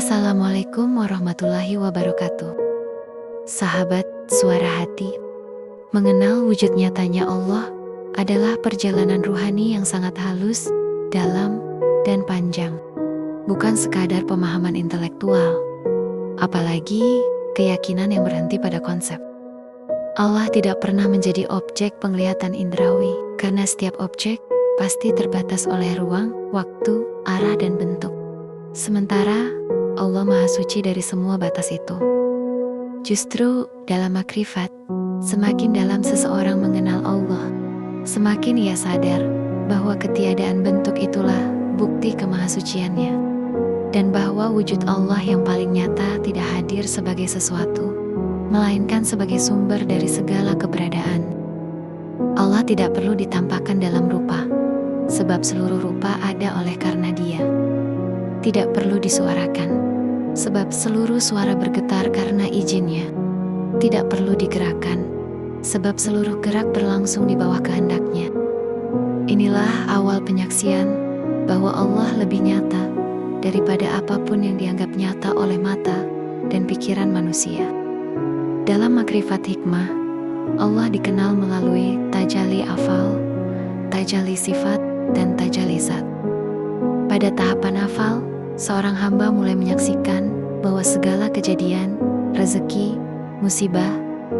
Assalamualaikum warahmatullahi wabarakatuh. Sahabat Suara Hati, mengenal wujud nyatanya Allah adalah perjalanan ruhani yang sangat halus, dalam, dan panjang. Bukan sekadar pemahaman intelektual, apalagi keyakinan yang berhenti pada konsep. Allah tidak pernah menjadi objek penglihatan indrawi, karena setiap objek pasti terbatas oleh ruang, waktu, arah, dan bentuk. Sementara Allah Maha Suci dari semua batas itu. Justru dalam makrifat, semakin dalam seseorang mengenal Allah, semakin ia sadar bahwa ketiadaan bentuk itulah bukti kemahasuciannya, dan bahwa wujud Allah yang paling nyata tidak hadir sebagai sesuatu, melainkan sebagai sumber dari segala keberadaan. Allah tidak perlu ditampakkan dalam rupa, sebab seluruh rupa ada oleh karena Dia. Tidak perlu disuarakan, sebab seluruh suara bergetar karena izin-Nya. Tidak perlu digerakkan, sebab seluruh gerak berlangsung di bawah kehendak-Nya. Inilah awal penyaksian bahwa Allah lebih nyata daripada apapun yang dianggap nyata oleh mata dan pikiran manusia. Dalam makrifat hikmah, Allah dikenal melalui tajalli afal, tajalli sifat, dan tajalli zat. Pada tahapan afal, seorang hamba mulai menyaksikan bahwa segala kejadian, rezeki, musibah,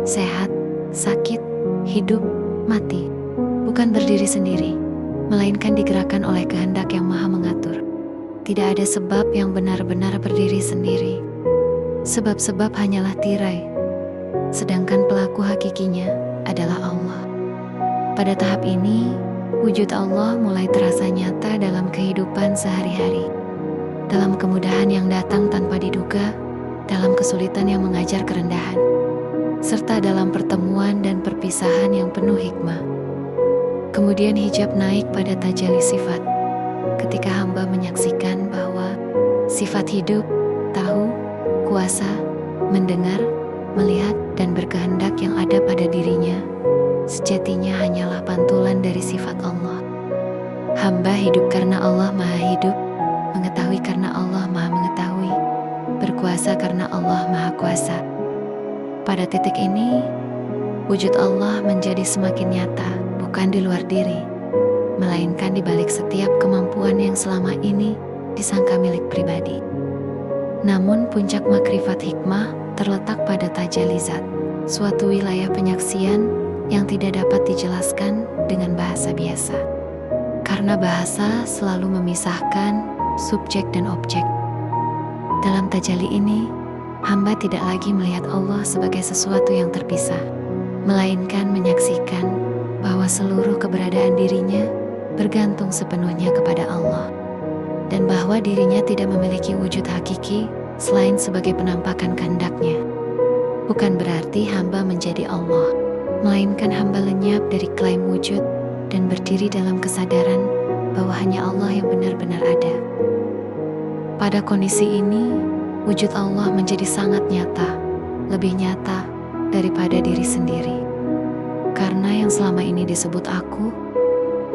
sehat, sakit, hidup, mati, bukan berdiri sendiri, melainkan digerakkan oleh kehendak yang maha mengatur. Tidak ada sebab yang benar-benar berdiri sendiri. Sebab-sebab hanyalah tirai, sedangkan pelaku hakikinya adalah Allah. Pada tahap ini, wujud Allah mulai terasa nyata dalam kehidupan sehari-hari. Dalam kemudahan yang datang tanpa diduga, dalam kesulitan yang mengajar kerendahan, serta dalam pertemuan dan perpisahan yang penuh hikmah. Kemudian hijab naik pada tajalli sifat, ketika hamba menyaksikan bahwa sifat hidup, tahu, kuasa, mendengar, melihat, dan berkehendak yang ada pada dirinya, sejatinya hanyalah pantulan dari sifat Allah. Hamba hidup karena Allah Maha Hidup, mengetahui karena Allah Maha Mengetahui, berkuasa karena Allah Maha Kuasa. Pada titik ini, wujud Allah menjadi semakin nyata, bukan di luar diri, melainkan di balik setiap kemampuan yang selama ini disangka milik pribadi. Namun puncak makrifat hikmah terletak pada tajalli zat, suatu wilayah penyaksian yang tidak dapat dijelaskan dengan bahasa biasa. Karena bahasa selalu memisahkan subjek dan objek. Dalam tajalli ini, hamba tidak lagi melihat Allah sebagai sesuatu yang terpisah, melainkan menyaksikan bahwa seluruh keberadaan dirinya bergantung sepenuhnya kepada Allah, dan bahwa dirinya tidak memiliki wujud hakiki selain sebagai penampakan kehendak-Nya. Bukan berarti hamba menjadi Allah, melainkan hamba lenyap dari klaim wujud dan berdiri dalam kesadaran bahwa hanya Allah yang benar-benar ada. Pada kondisi ini, wujud Allah menjadi sangat nyata, lebih nyata daripada diri sendiri. Karena yang selama ini disebut aku,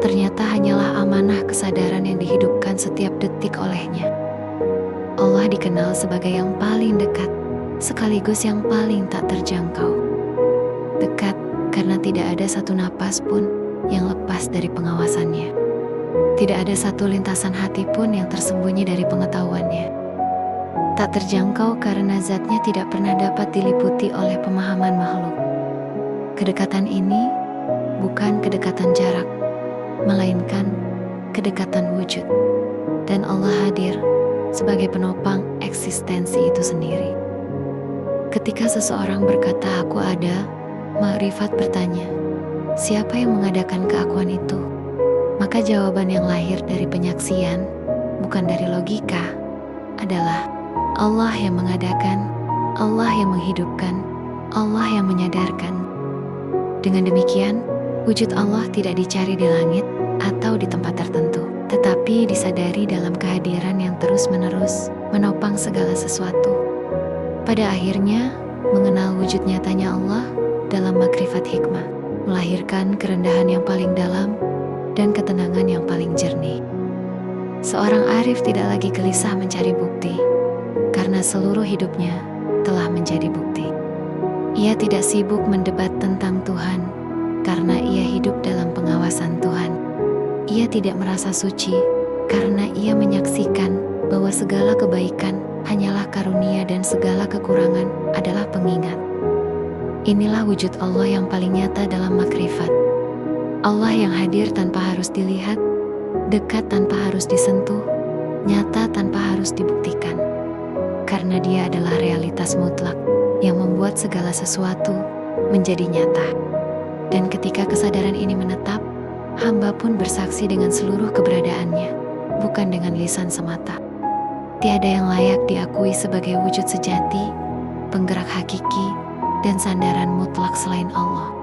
ternyata hanyalah amanah kesadaran yang dihidupkan setiap detik olehnya. Allah dikenal sebagai yang paling dekat, sekaligus yang paling tak terjangkau. Dekat karena tidak ada satu napas pun yang lepas dari pengawasannya. Tidak ada satu lintasan hati pun yang tersembunyi dari pengetahuannya. Tak terjangkau karena zatnya tidak pernah dapat diliputi oleh pemahaman makhluk. Kedekatan ini bukan kedekatan jarak, melainkan kedekatan wujud. Dan Allah hadir sebagai penopang eksistensi itu sendiri. Ketika seseorang berkata aku ada, makrifat bertanya, siapa yang mengadakan keakuan itu? Maka jawaban yang lahir dari penyaksian, bukan dari logika, adalah Allah yang mengadakan, Allah yang menghidupkan, Allah yang menyadarkan. Dengan demikian, wujud Allah tidak dicari di langit atau di tempat tertentu, tetapi disadari dalam kehadiran yang terus-menerus menopang segala sesuatu. Pada akhirnya, mengenal wujud nyatanya Allah dalam makrifat hikmah, melahirkan kerendahan yang paling dalam dan ketenangan yang paling jernih. Seorang arif tidak lagi gelisah mencari bukti, karena seluruh hidupnya telah menjadi bukti. Ia tidak sibuk mendebat tentang Tuhan, karena ia hidup dalam pengawasan Tuhan. Ia tidak merasa suci, karena ia menyaksikan bahwa segala kebaikan hanyalah karunia dan segala kekurangan adalah pengingat. Inilah wujud Allah yang paling nyata dalam makrifat. Allah yang hadir tanpa harus dilihat, dekat tanpa harus disentuh, nyata tanpa harus dibuktikan. Karena Dia adalah realitas mutlak yang membuat segala sesuatu menjadi nyata. Dan ketika kesadaran ini menetap, hamba pun bersaksi dengan seluruh keberadaannya, bukan dengan lisan semata. Tiada yang layak diakui sebagai wujud sejati, penggerak hakiki, dan sandaran mutlak selain Allah.